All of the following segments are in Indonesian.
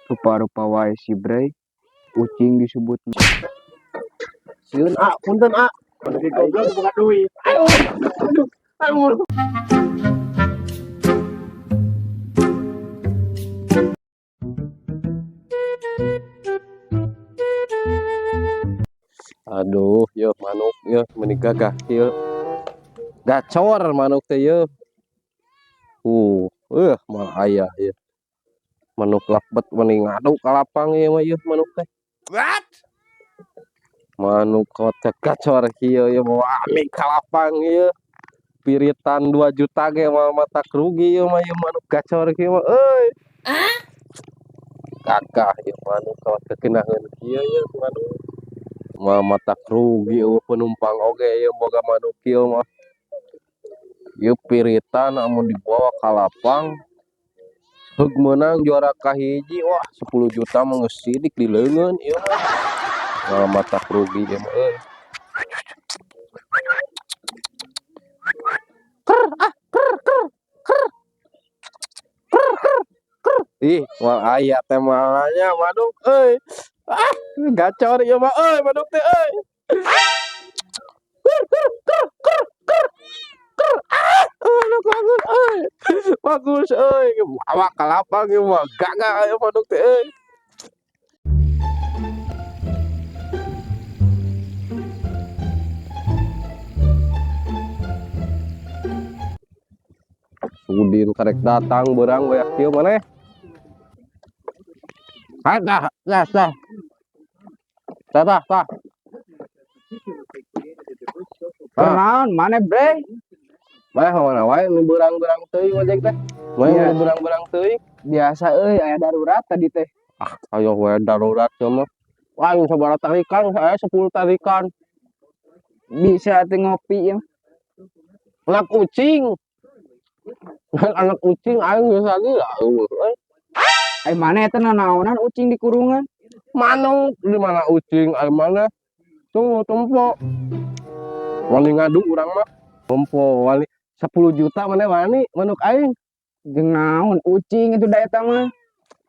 Rupa-rupa wae si Bray, ucing disebut. Sieun punten Bagi goblok buka duit. Aduh. Aduh, yo manuk yo menikah gah yo. Gacor manuk teh yo. Mal aya ya. Manuk lakbet mending ngadu ka lapang ieu mah ieu manuk teh. What? Manuk kotek gacor kieu ye bawa ami ka lapang ieu. Piritan 2 juta ge mah mata rugi ieu mah ieu manuk gacor kieu mah euy. Kakak ieu manuk kotek keunaheun kieu ye manuk. Mah mata rugi penumpang oge ieu boga manuk kieu mah. Ieu piritan amun dibawa ka lapang heug meunang juara kahiji wah 10 juta mah geus sidik di leungeun ieu mah mata rugi ieu mah euy. Ih moal aya teh malanya manuk euy. Gacor ieu mah euy manuk teh euy. Manuk bagus euy. Bagus euy. Bawa ka lapang ieu mah gagah ieu manuk teh euy. Udin karek datang beurang we kieu maneh. Tah. Naon mana Bray? Mah mana wae nu beurang-beurang teuing ojek teh. Mah nu beurang-beurang teuing. Biasa aya darurat tadi teh. Ayo we darurat mah. Wah, sabaraha tarikan saya 10 tarikan. Bisa teh ngopi ya. Anak kucing. Anak kucing aing geus lagi lah euy. Ai mana eta nanaonan ucing di kurungan? Manuk di mana ucing ai mana? Tunggu tempo. Wani ngadu urang mah. Tempo wani 10 juta mana wani manuk aing. Jeung naon ucing itu da eta mah.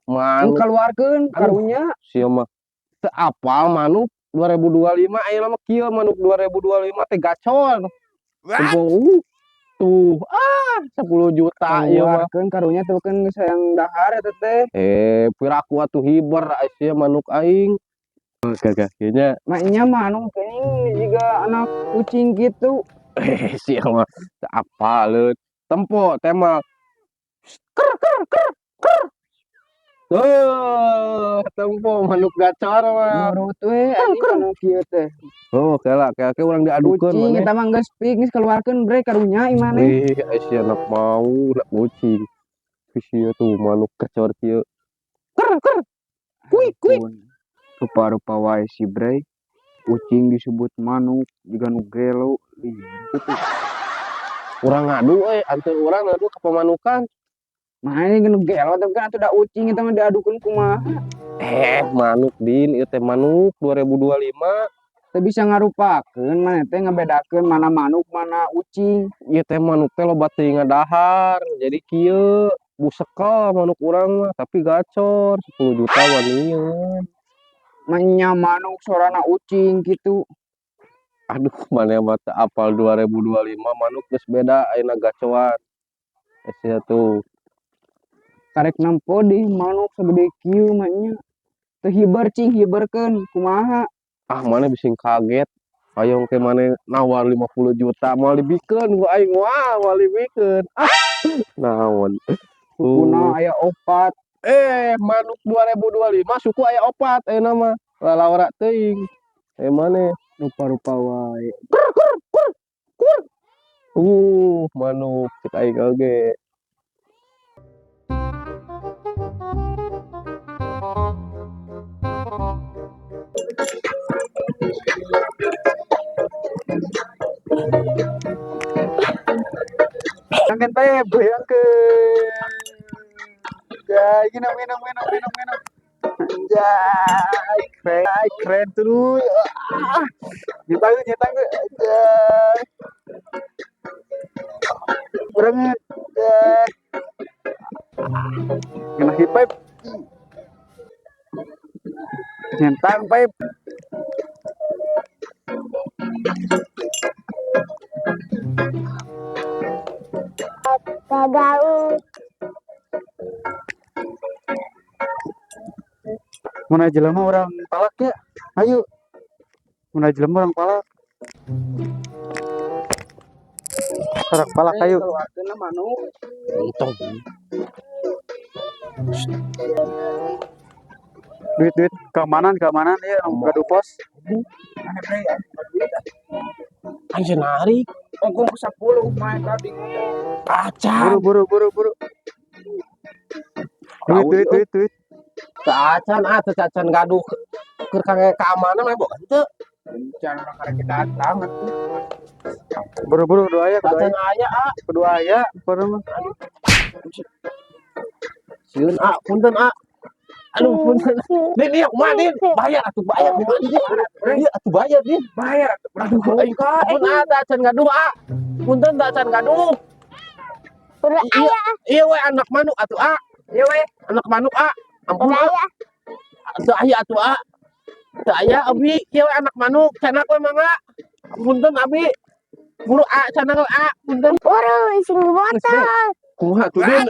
Manuk Kaluarkeun karunya sia mah teu apal manuk 2025 aya mah kieu manuk 2025 teh gacor. Tempo tuh 10 juta ieu mah. kaluarkeun karunya tuh kan geus hayang dahar eta teh. Piraku atuh hiber sia manuk aing. Gagah kieu nya. Maknya manuk keuning jiga anak kucing gitu. Sia mah teu apaleun. Tempo teh mah tempo manuk gacor mah. Nurut we anjing manuk kieu teh. Kela urang diadukeun Kucing maneh. eta mah geus pik geus keluarkeun Bre karunya ieu maneh. Sia anak mau nak kucing. Sia tuh manuk gacor kieu. Kuik. Rupa-rupa wae si Bray, ucing disebut manuk jiga nu gelo. Gitu. Urang ngadu anteuan urang ngadu ka pamanukan. Makanya nu gelo tapi kan atuh da ucing eta mah diadukeun kumaha. Manuk din ieu teh manuk 2025. Teu bisa ngarupakeun maneh teh ngabedakeun mana manuk mana ucing. Ieu teh manuk teh loba teuing ngadahar. Jadi kieu busekel manuk urang mah tapi gacor 10 juta wanieun. Manya manuk sorana ucing gitu. Aduh maneh mah teu apal 2025 manuk geus beda ayeuna gacoan. Sia tuh. Karek nempo di manuk segede kieu manya. Teu hiber cing hiberkeun kumaha. Maneh bising kaget. Hayong ke maneh nawar 50 juta moal dibikeun ku aing moal dibikeun. Naon. Sukuna aya opat. Manuk 2025 suku aya opat ayeuna mah. Lalawara teuing. Maneh Rupa-rupa wae. Manuk cek aing oge. Angkat teh bayangkeun. Ya, minum. Anjay, keren tuh. Nyetang gue. Anjay. Berenget. Kena hip pipe. Nyentan Pep. Gagaul. Mun jelema orang palak ya. Ayo. Mun jelema orang palak. Sarak palak ayo. Keluarkeun manuk. Untung. Duit keamanan ya gaduh pos. Anjir narik. Ongkong 10 main tadi. Acan. Buru. Duit. Acan cacan gaduh keur kangge keamanan mah boga henteu. Can karek datang. Buru doa ya, Cacan aya kedua aya, pernah. sieun punten aduh punten din ieu kumaha din bayar atuh bayar kumaha din ieu atuh bayar din Bayar. aduh aing pun cacan gaduh punten cacan gaduh Udah aya. ieu we anak manuk atuh ieu we anak manuk ampun Udah aya. teu aya atuh teu aya abi ieu we anak manuk canak we mangga punten abi buru canak punten Buru sing botol. kumaha tuh din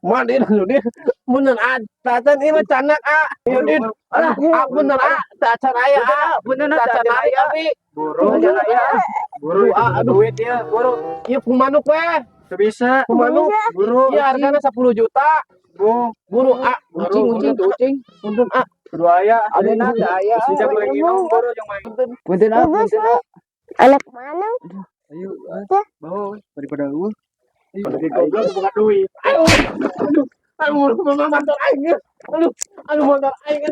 kumaha din atuh din bener cacan ieu mah canak ieu din alah bener cacan aya bener cacan aya abi Buru aya. Buru aduh duit ya, buru. ieu kumanuk we Bisa. kumanuk Buru. ieu hargana 10 juta buru Ucing. punten Kedua aya. Adina aya. Sejak lagi minum buru yang main. Punten Anak mana? Ayo. Bawa daripada lu. Dari goblok bukan duit. aduh motor aing aduh motor aing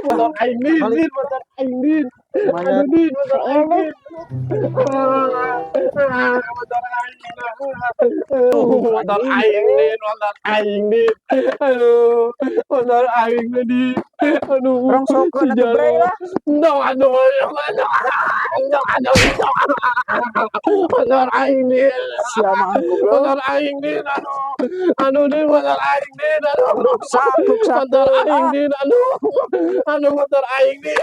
motor aing din motor aing din aduh din motor aing din motor aing din aduh motor aing din aduh Orang sokeun atuh bre lah. aduh motor aing din Siamaan goblok. motor aing din aduh din motor aing din aduh motor aing din aduh motor aing din